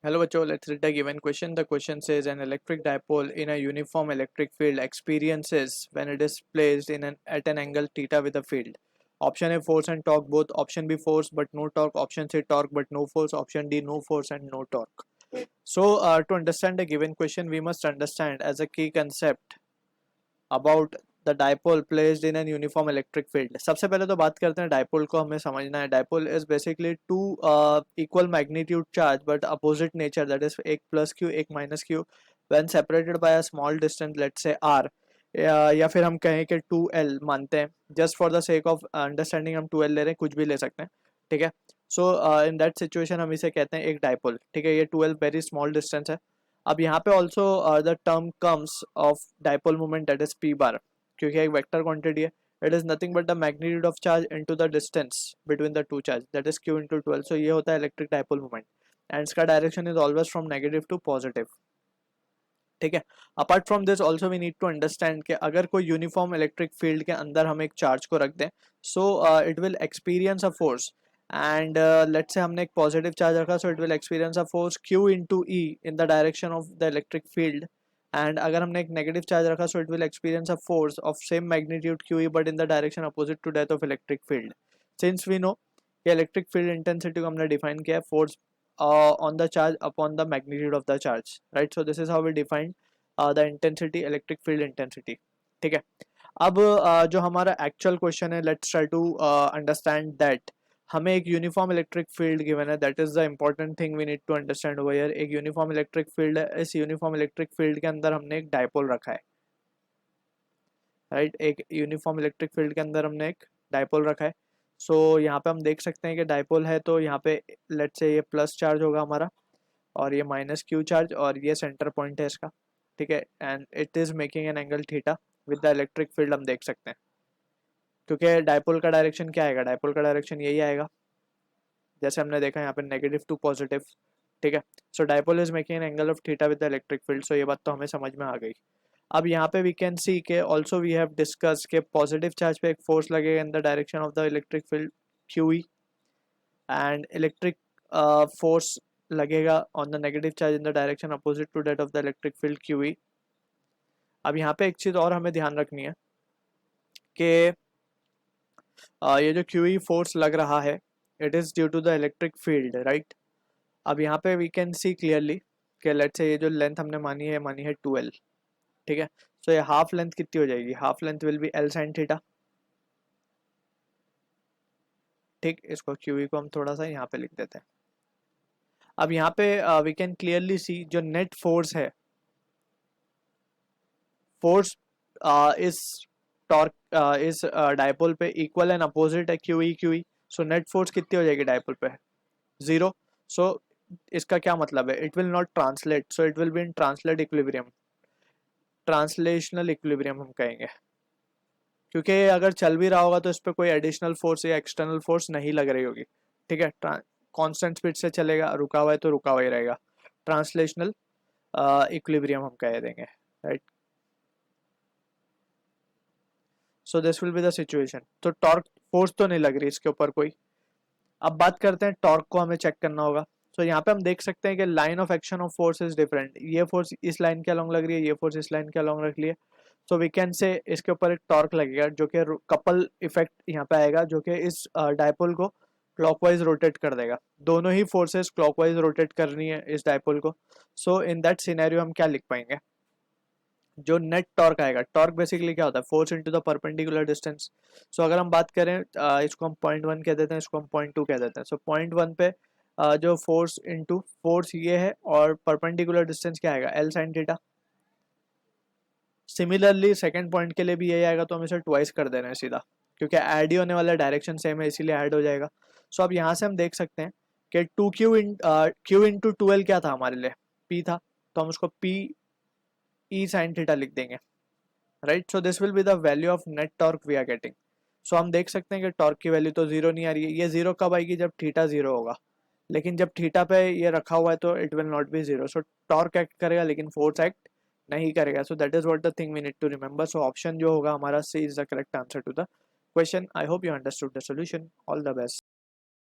Hello बच्चों, let's read the given question. The question says an electric dipole in a uniform electric field experiences when it is placed at an angle theta with a field. Option A force and torque both. Option B force but no torque. Option C torque but no force. Option D no force and no torque. So to understand the given question, we must understand as a key concept about the dipole placed in an uniform electric field. सबसे पहले तो बात करते हैं dipole को हमें समझना है. Dipole is basically two equal magnitude charge but opposite nature, that is एक प्लस क्यू एक minus q, when separated by a small distance let's say r, या फिर हम कहें कि 2L मानते हैं. Just for the sake of understanding हम 2L ले रहे हैं, कुछ भी ले सकते हैं. ठीक है. सो इन दैट सिचुएशन हम इसे कहते हैं एक डायपोल. ठीक है, ये 2L वेरी स्मॉल डिस्टेंस है. अब यहाँ पे also the term comes of dipole moment that is p bar, क्योंकि एक वेक्टर क्वांटिटी है. It is nothing but the magnitude of charge into the distance between the two charge, that is q into 12. So ये होता है electric dipole moment and इसका direction is always from negative to positive. ठीक है. Apart from this also we need to understand कि अगर कोई uniform electric field के अंदर हम एक चार्ज को रख दें, so it will experience a force. And let's say हमने एक पॉजिटिव चार्ज रखा, so it will experience a force q into e in the direction of the electric field. And अगर हमने एक नेगेटिव चार्ज रखा, so it will experience a force of same magnitude QE but in the direction opposite to that of electric field. Since we know कि electric field intensity को हमने define किया है force on the charge upon the magnitude of the charge, right. So this is how we define the intensity, electric field intensity. ठीक है. अब जो हमारा एक्चुअल क्वेश्चन है, let's try to understand that. हमें एक यूनिफॉर्म इलेक्ट्रिक फील्ड गिवन है, that is the important thing we need to understand over here. एक यूनिफॉर्म इलेक्ट्रिक फील्ड है, इस यूनिफॉर्म इलेक्ट्रिक फील्ड के अंदर हमने एक डायपोल रखा है, राइट. एक यूनिफॉर्म इलेक्ट्रिक फील्ड के अंदर हमने एक डायपोल रखा है. सो यहाँ पे हम देख सकते हैं कि डायपोल है, तो यहाँ पे लेट्स से ये प्लस चार्ज होगा हमारा और ये माइनस क्यू चार्ज और ये सेंटर पॉइंट है इसका. ठीक है. And it is making an angle theta with the electric field. हम देख सकते हैं क्योंकि डायपोल का डायरेक्शन क्या आएगा, डायपोल का डायरेक्शन यही आएगा जैसे हमने देखा यहाँ पे नेगेटिव टू पॉजिटिव. ठीक है. So dipole is making an angle of theta with the electric field. So ये बात तो हमें समझ में आ गई. अब यहाँ पे वी कैन सी के ऑल्सो वी हैव डिस्कस के पॉजिटिव चार्ज पे एक फोर्स लगेगा in the direction of the electric field QE and electric force लगेगा on the negative charge in the direction opposite to that of the electric field QE. अब यहाँ पे एक चीज़ और हमें ध्यान रखनी है कि ये जो QE फोर्स लग रहा है, it is due to the electric field, right. अब यहाँ पे वी कैन सी क्लियरली कि लेट्स से ये जो लेंथ हमने मानी है 2L. ठीक है. सो ये हाफ लेंथ कितनी हो जाएगी, half length will be L sin theta. ठीक. इसको QE को हम थोड़ा सा यहाँ पे लिख देते हैं. अब यहाँ पे वी कैन क्लियरली सी जो नेट फोर्स है, फोर्स इस टॉर्क इस डायपोल पे इक्वल एंड अपोजिट है QE. सो नेट फोर्स कितनी हो जाएगी डायपोल पे, 0. सो इसका क्या मतलब है, it will not translate, so it will be in translate equilibrium, translational equilibrium हम कहेंगे, क्योंकि अगर चल भी रहा होगा तो इस पर कोई एडिशनल फोर्स या एक्सटर्नल फोर्स नहीं लग रही होगी. ठीक है. कांस्टेंट स्पीड से चलेगा, रुका हुआ है तो रुका हुआ ही रहेगा. ट्रांसलेशनल इक्विलिब्रियम हम कह देंगे, right. So this will be the situation. तो टॉर्क फोर्स तो नहीं लग रही इसके ऊपर कोई. अब बात करते हैं टॉर्क को हमें चेक करना होगा. सो यहाँ पे हम देख सकते हैं कि line of action of force is different. ये फोर्स इस लाइन के अलॉन्ग लग रही है, ये फोर्स इस लाइन के अलॉन्ग रख लिया. सो वी कैन से इसके ऊपर एक टॉर्क लगेगा जो कि कपल इफेक्ट यहाँ पे आएगा, जो कि इस डायपोल को क्लॉकवाइज रोटेट कर देगा. दोनों ही फोर्सेस क्लॉकवाइज रोटेट करनी है इस डायपोल को. सो इन दैट सिनेरियो हम क्या लिख पाएंगे, जो नेट टॉर्क आएगा, टॉर्क बेसिकली क्या होता है, force into the perpendicular distance. So अगर हम बात करें इसको हम 0.1 कह देते हैं, इसको हम 0.2 कह देते हैं. सो 0.1 पे जो फोर्स इनटू फोर्स ये है और परपेंडिकुलर डिस्टेंस क्या आएगा, L sin theta. Similarly second point के लिए भी यही आएगा, तो हम इसे ट्वाइस कर दे रहे हैं सीधा, क्योंकि ऐड ही होने वाला डायरेक्शन सेम है इसीलिए ऐड हो जाएगा. सो अब यहाँ से हम देख सकते हैं कि Q इंटू 2L क्या था हमारे लिए, P था, तो हम उसको P E sin थीटा लिख देंगे, right. So this will be the value of net torque we are getting. So हम देख सकते हैं कि टॉर्क की वैल्यू तो जीरो नहीं आ रही है. ये जीरो कब आएगी, जब थीटा जीरो होगा, लेकिन जब थीटा पे ये रखा हुआ है तो it will not be zero. So torque act करेगा लेकिन फोर्स एक्ट नहीं करेगा. So that is what the thing we need to remember. So option जो होगा हमारा C is the correct answer to the question. I hope you understood the solution. All the best.